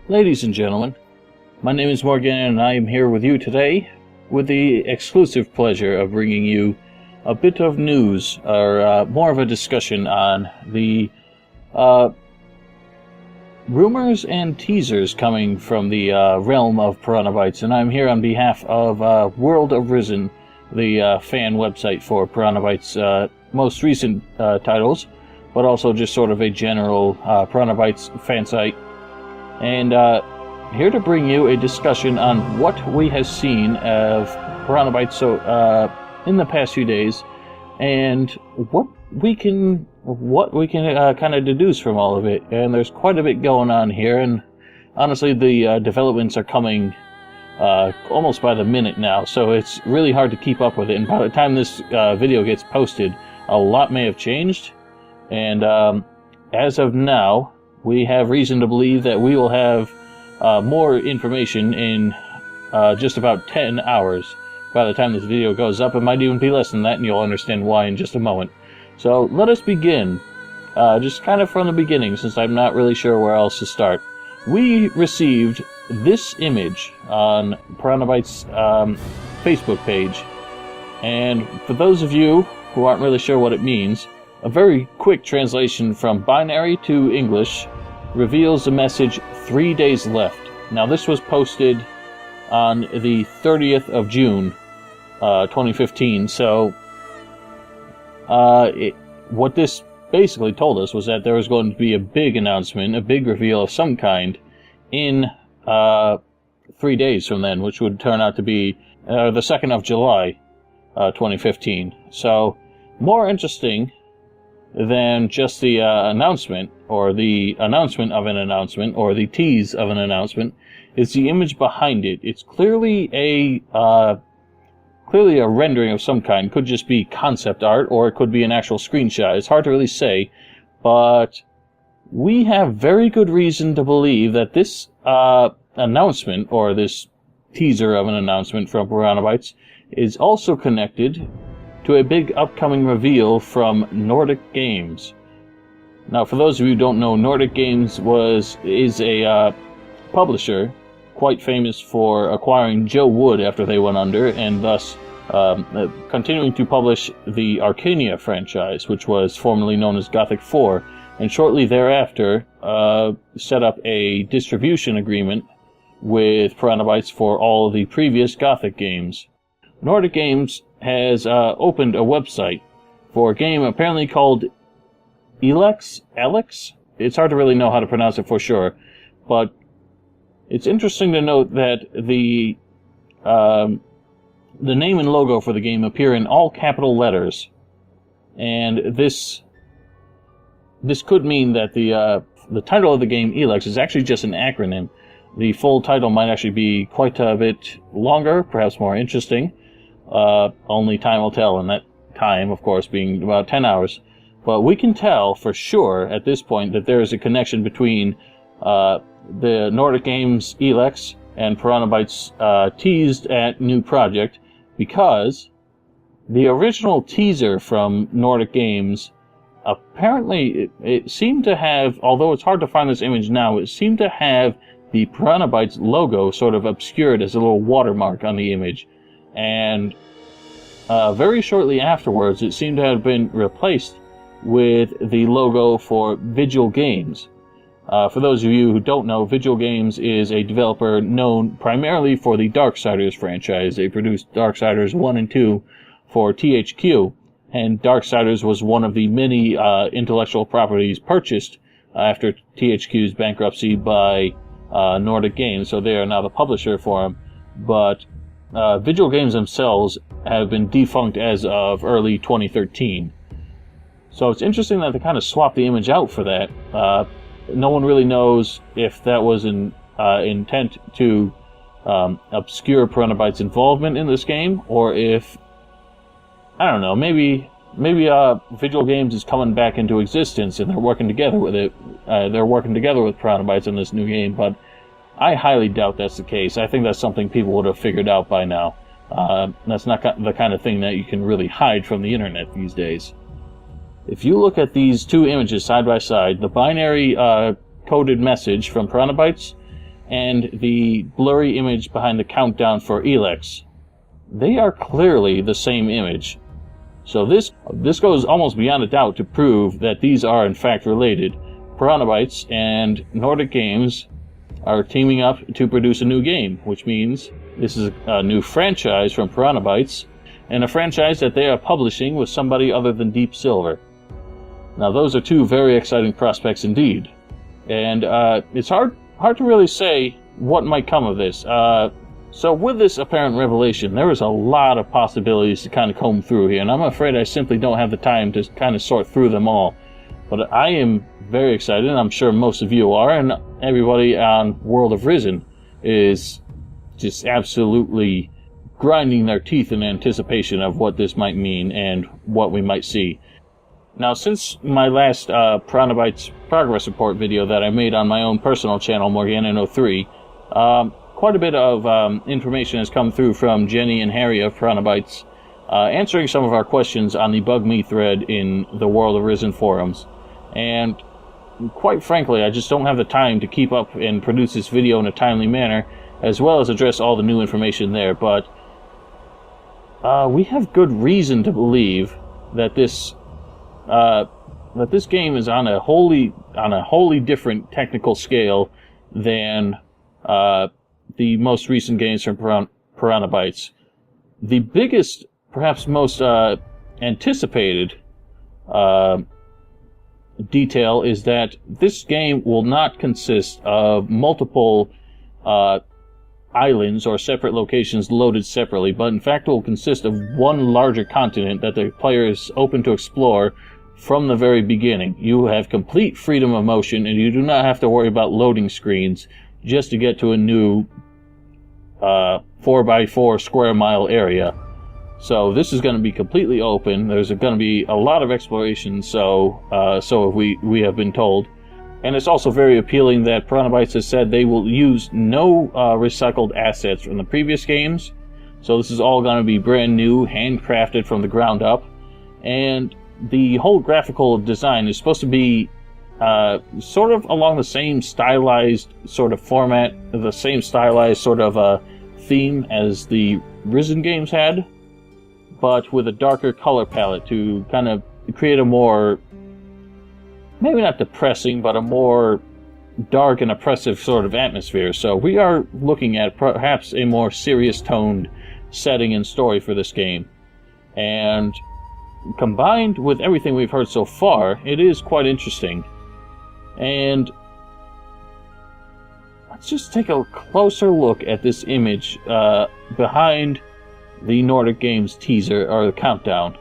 Ladies and gentlemen, my name is Morgannin and I am here with you today with the exclusive pleasure of bringing you a bit of news, or more of a discussion on the rumors and teasers coming from the realm of Piranha Bytes, and I'm here on behalf of World of Risen, the fan website for Piranha Bytes' most recent titles, but also just sort of a general Piranha Bytes fan site. And here to bring you a discussion on what we have seen of Piranha Bytes in the past few days, and what we can kind of deduce from all of it. And there's quite a bit going on here, and honestly, the developments are coming almost by the minute now, so it's really hard to keep up with it. And by the time this video gets posted, a lot may have changed. And as of now, we have reason to believe that we will have more information in just about 10 hours by the time this video goes up. It might even be less than that, and you'll understand why in just a moment. So let us begin, just kind of from the beginning, since I'm not really sure where else to start. We received this image on Piranha Bytes' Facebook page, and for those of you who aren't really sure what it means, a very quick translation from binary to English reveals the message 3 days left. Now this was posted on the 30th of June, 2015, so what this basically told us was that there was going to be a big announcement, a big reveal of some kind in 3 days from then, which would turn out to be the 2nd of July, 2015. So more interesting than just the announcement, or the announcement of an announcement, or the tease of an announcement, is the image behind it. It's clearly a rendering of some kind. Could just be concept art, or it could be an actual screenshot. It's hard to really say, but we have very good reason to believe that this announcement, or this teaser of an announcement from Piranha Bytes, is also connected to a big upcoming reveal from Nordic Games. Now, for those of you who don't know, Nordic Games is a publisher quite famous for acquiring Joe Wood after they went under, and thus continuing to publish the Arcania franchise, which was formerly known as Gothic 4, and shortly thereafter set up a distribution agreement with Piranha Bytes for all of the previous Gothic games. Nordic Games has opened a website for a game apparently called ELEX? It's hard to really know how to pronounce it for sure, but it's interesting to note that the name and logo for the game appear in all capital letters, and this could mean that the title of the game, ELEX, is actually just an acronym. The full title might actually be quite a bit longer, perhaps more interesting. Only time will tell, and that time, of course, being about 10 hours. But we can tell for sure at this point that there is a connection between the Nordic Games ELEX and Piranha Bytes' teased at new project, because the original teaser from Nordic Games, apparently it seemed to have, although it's hard to find this image now, it seemed to have the Piranha Bytes logo sort of obscured as a little watermark on the image. And very shortly afterwards, it seemed to have been replaced with the logo for Vigil Games. For those of you who don't know, Vigil Games is a developer known primarily for the Darksiders franchise. They produced Darksiders 1 and 2 for THQ, and Darksiders was one of the many intellectual properties purchased after THQ's bankruptcy by Nordic Games, so they are now the publisher for them. But Vigil Games themselves have been defunct as of early 2013. So it's interesting that they kind of swapped the image out for that. No one really knows if that was an intent to obscure Piranha Bytes' involvement in this game, or if, I don't know, maybe Vigil Games is coming back into existence and they're working together with it. They're working together with Piranha Bytes in this new game, but I highly doubt that's the case. I think that's something people would have figured out by now. That's not the kind of thing that you can really hide from the internet these days. If you look at these two images side by side, the binary coded message from Piranha Bytes and the blurry image behind the countdown for ELEX, they are clearly the same image. So this goes almost beyond a doubt to prove that these are in fact related. Piranha Bytes and Nordic Games are teaming up to produce a new game, which means this is a new franchise from Piranha Bytes, and a franchise that they are publishing with somebody other than Deep Silver. Now those are two very exciting prospects indeed. And it's hard to really say what might come of this. So with this apparent revelation, there is a lot of possibilities to kind of comb through here, and I'm afraid I simply don't have the time to kind of sort through them all. But I am very excited, and I'm sure most of you are, and everybody on World of Risen is just absolutely grinding their teeth in anticipation of what this might mean and what we might see. Now, since my last Piranha Bytes progress report video that I made on my own personal channel, Morgannin03, quite a bit of information has come through from Jenny and Harry of Piranha Bytes, answering some of our questions on the Bug Me thread in the World of Risen forums. And quite frankly, I just don't have the time to keep up and produce this video in a timely manner, as well as address all the new information there. But we have good reason to believe that this game is on a wholly different technical scale than the most recent games from Piranha Bytes. The biggest, perhaps most anticipated detail is that this game will not consist of multiple islands or separate locations loaded separately, but in fact will consist of one larger continent that the player is open to explore from the very beginning. You have complete freedom of motion, and you do not have to worry about loading screens just to get to a new 4x4 square mile area. So this is going to be completely open. There's going to be a lot of exploration, so we have been told. And it's also very appealing that Piranha Bytes has said they will use no recycled assets from the previous games. So this is all going to be brand new, handcrafted from the ground up. And the whole graphical design is supposed to be sort of along the same stylized sort of format, the same stylized sort of theme as the Risen games had, but with a darker color palette to kind of create a more, maybe not depressing, but a more dark and oppressive sort of atmosphere. So we are looking at perhaps a more serious toned setting and story for this game. And combined with everything we've heard so far, it is quite interesting. And let's just take a closer look at this image behind the Nordic Games teaser, or the countdown.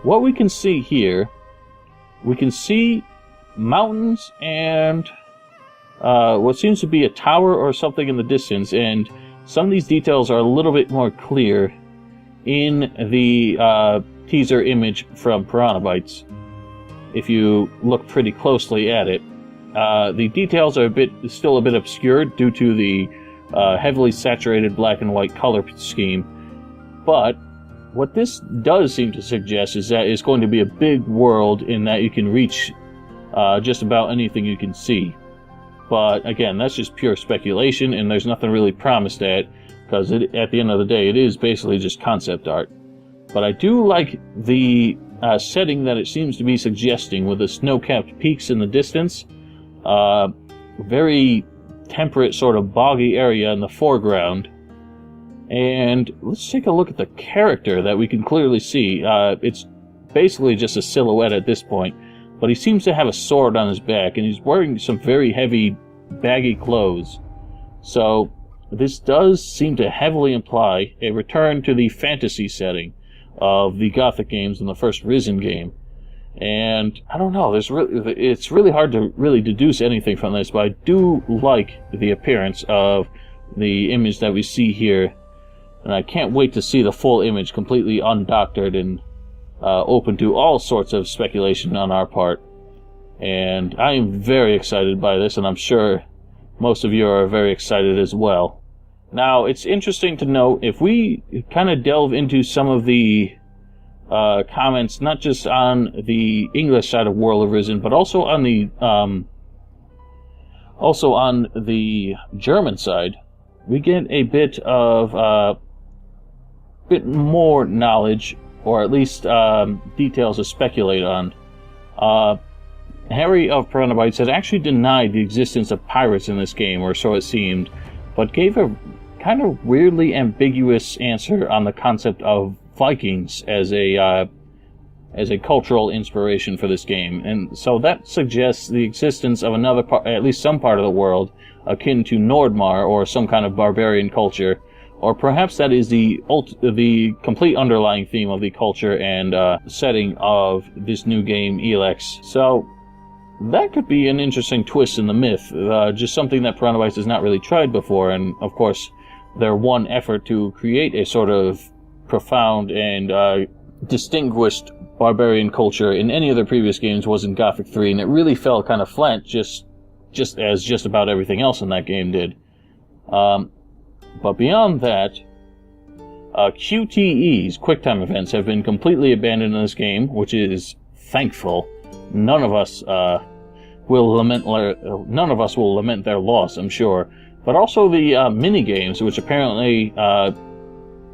What we can see here, we can see mountains and what seems to be a tower or something in the distance, and some of these details are a little bit more clear in the teaser image from Piranha Bytes. If you look pretty closely at it, the details are still a bit obscured due to the heavily saturated black and white color scheme. But what this does seem to suggest is that it's going to be a big world in that you can reach just about anything you can see. But again, that's just pure speculation, and there's nothing really promised at, because at the end of the day, it is basically just concept art. But I do like the setting that it seems to be suggesting, with the snow-capped peaks in the distance, very temperate sort of boggy area in the foreground. And let's take a look at the character that we can clearly see. It's basically just a silhouette at this point, but he seems to have a sword on his back, and he's wearing some very heavy, baggy clothes. So this does seem to heavily imply a return to the fantasy setting of the Gothic games in the first Risen game. And I don't know, it's really hard to really deduce anything from this, but I do like the appearance of the image that we see here. And I can't wait to see the full image completely undoctored and open to all sorts of speculation on our part. And I am very excited by this, and I'm sure most of you are very excited as well. Now, it's interesting to note, if we kind of delve into some of the comments, not just on the English side of World of Risen, but also on the Also on the German side, we get a bit more knowledge, or at least details to speculate on. Harry of Piranha Bytes had actually denied the existence of pirates in this game, or so it seemed, but gave a kind of weirdly ambiguous answer on the concept of Vikings as a cultural inspiration for this game, and so that suggests the existence of another part, at least some part of the world, akin to Nordmar or some kind of barbarian culture, or perhaps that is the complete underlying theme of the culture and setting of this new game, ELEX. So that could be an interesting twist in the myth, just something that Piranha Bytes has not really tried before, and of course their one effort to create a sort of profound and distinguished barbarian culture in any of their previous games was in Gothic 3, and it really fell kind of flat, just as just about everything else in that game did. But beyond that, QTEs, QuickTime events, have been completely abandoned in this game, which is thankful. None of us will lament their loss, I'm sure. But also the mini games, which apparently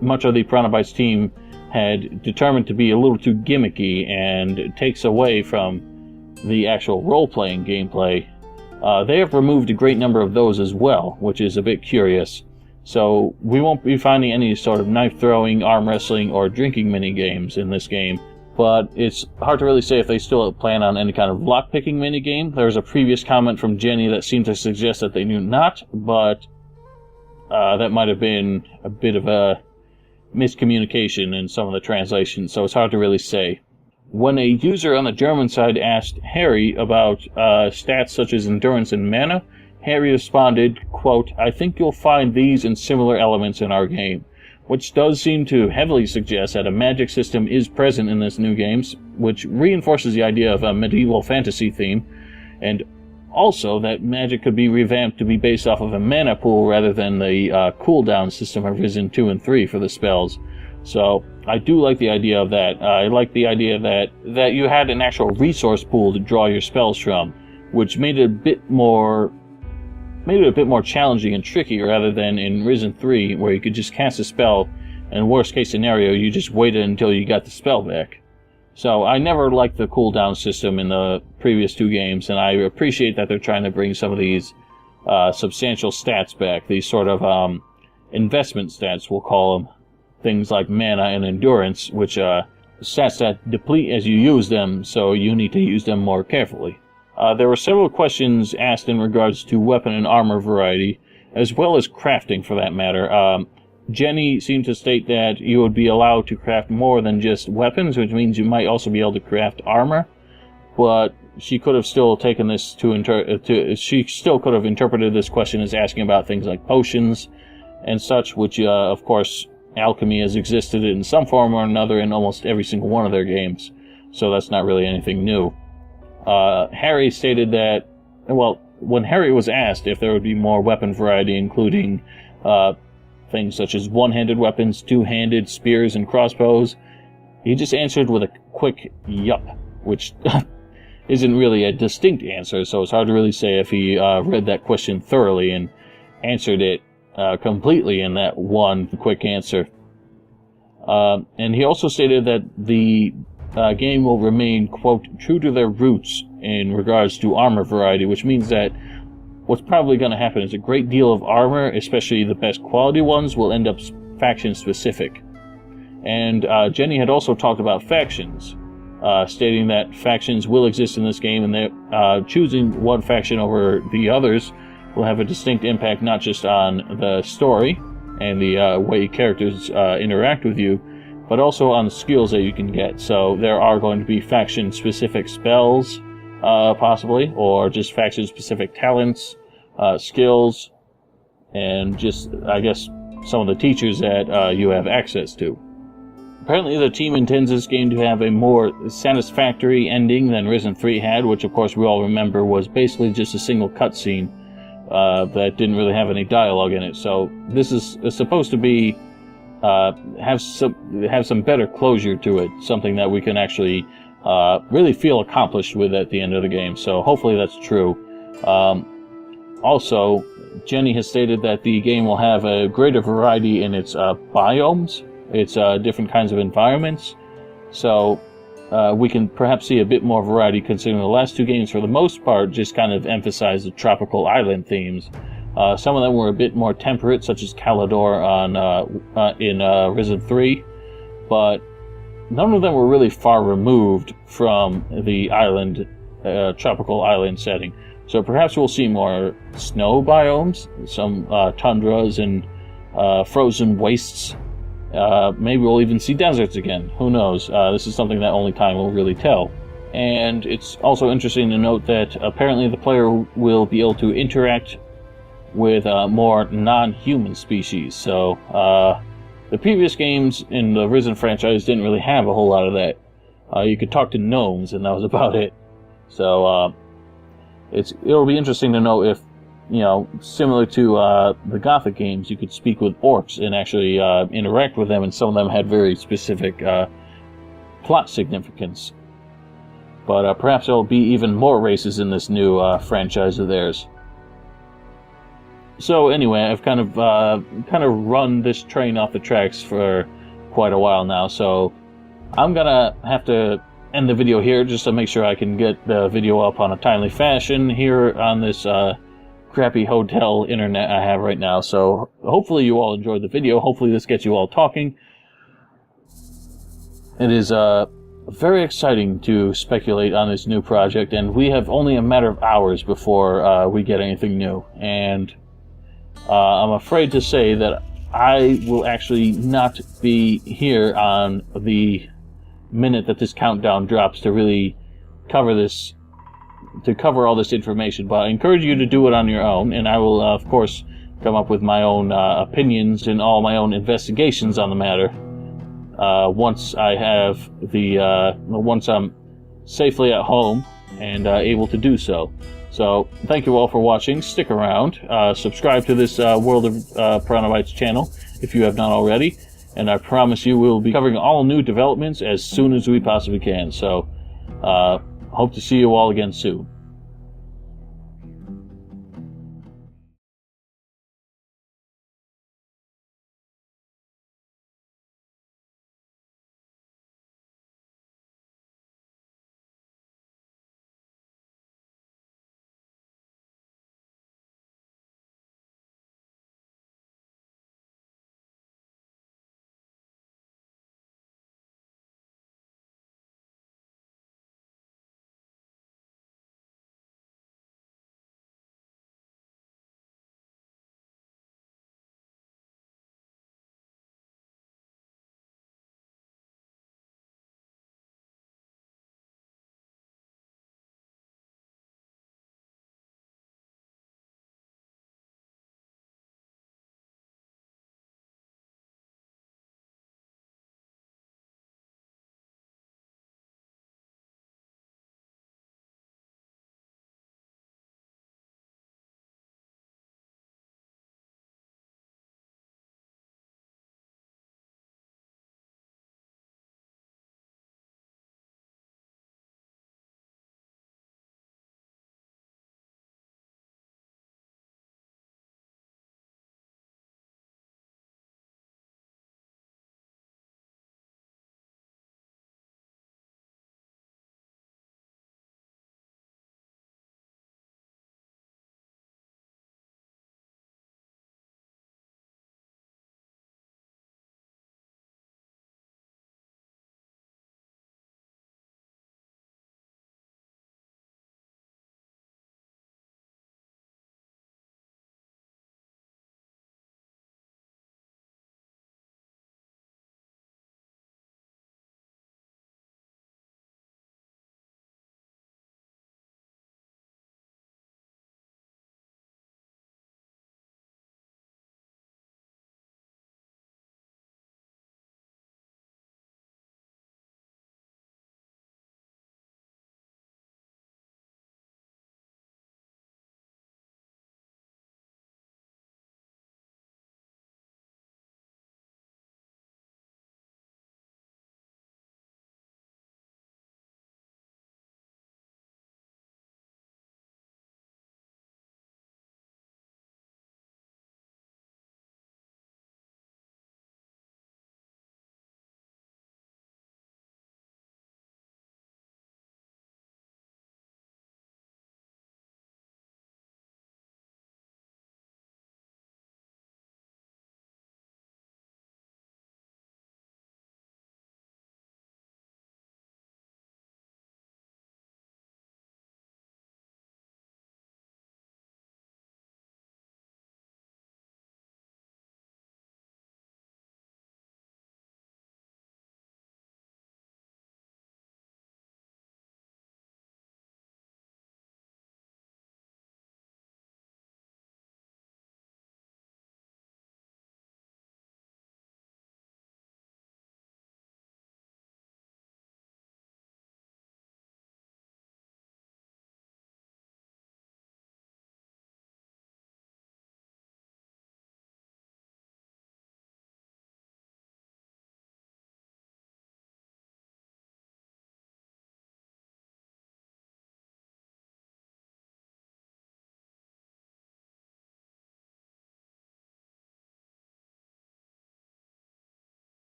much of the Piranha Bytes team had determined to be a little too gimmicky and takes away from the actual role-playing gameplay. They have removed a great number of those as well, which is a bit curious. So we won't be finding any sort of knife-throwing, arm wrestling, or drinking mini-games in this game. But it's hard to really say if they still plan on any kind of lock-picking mini-game. There was a previous comment from Jenny that seemed to suggest that they knew not, but that might have been a bit of a miscommunication in some of the translations, so it's hard to really say. When a user on the German side asked Harry about stats such as endurance and mana, Harry responded, quote, "I think you'll find these and similar elements in our game," which does seem to heavily suggest that a magic system is present in this new game, which reinforces the idea of a medieval fantasy theme, and also that magic could be revamped to be based off of a mana pool rather than the cooldown system of Risen 2 and 3 for the spells. So I do like the idea of that. I like the idea that you had an actual resource pool to draw your spells from, which made it a bit more challenging and tricky rather than in Risen 3, where you could just cast a spell, and worst case scenario, you just waited until you got the spell back. So I never liked the cooldown system in the previous two games, and I appreciate that they're trying to bring some of these substantial stats back, these sort of investment stats, we'll call them, things like mana and endurance, which stats that deplete as you use them, so you need to use them more carefully. There were several questions asked in regards to weapon and armor variety, as well as crafting for that matter. Jenny seemed to state that you would be allowed to craft more than just weapons, which means you might also be able to craft armor, but she could have still taken this she still could have interpreted this question as asking about things like potions and such, which of course alchemy has existed in some form or another in almost every single one of their games, so that's not really anything new. Harry stated that, well, when Harry was asked if there would be more weapon variety, including things such as one-handed weapons, two-handed spears and crossbows, he just answered with a quick yup, which isn't really a distinct answer, so it's hard to really say if he read that question thoroughly and answered it completely in that one quick answer. And he also stated that the game will remain, quote, true to their roots in regards to armor variety, which means that what's probably going to happen is a great deal of armor, especially the best quality ones, will end up faction-specific. And Jenny had also talked about factions, stating that factions will exist in this game, and that choosing one faction over the others will have a distinct impact not just on the story and the way characters interact with you, but also on the skills that you can get. So there are going to be faction-specific spells, possibly, or just faction-specific talents, skills, and just, I guess, some of the teachers that you have access to. Apparently the team intends this game to have a more satisfactory ending than Risen 3 had, which of course we all remember was basically just a single cutscene that didn't really have any dialogue in it. So this is supposed to be have some better closure to it, something that we can actually really feel accomplished with at the end of the game. So hopefully that's true. Also, Jenny has stated that the game will have a greater variety in its biomes, its different kinds of environments. So we can perhaps see a bit more variety, considering the last two games, for the most part, just kind of emphasized the tropical island themes. Some of them were a bit more temperate, such as Calidor in Risen 3, but none of them were really far removed from the island, tropical island setting. So perhaps we'll see more snow biomes, some tundras and frozen wastes. Maybe we'll even see deserts again. Who knows? This is something that only time will really tell. And it's also interesting to note that apparently the player will be able to interact with more non-human species. So the previous games in the Risen franchise didn't really have a whole lot of that. You could talk to gnomes, and that was about it. So it'll be interesting to know if, similar to the Gothic games, you could speak with orcs and actually interact with them, and some of them had very specific plot significance. But perhaps there'll be even more races in this new franchise of theirs. So anyway, I've kind of run this train off the tracks for quite a while now, so I'm gonna have to end the video here just to make sure I can get the video up on a timely fashion here on this crappy hotel internet I have right now. So hopefully you all enjoyed the video. Hopefully this gets you all talking. It is very exciting to speculate on this new project, and we have only a matter of hours before we get anything new. And I'm afraid to say that I will actually not be here on the minute that this countdown drops to really cover this, to cover all this information. But I encourage you to do it on your own, and I will, of course, come up with my own opinions and all my own investigations on the matter once I have once I'm safely at home and able to do so. So, thank you all for watching. Stick around. Subscribe to this World of Piranha Bytes channel if you have not already. And I promise you we'll be covering all new developments as soon as we possibly can. So, hope to see you all again soon.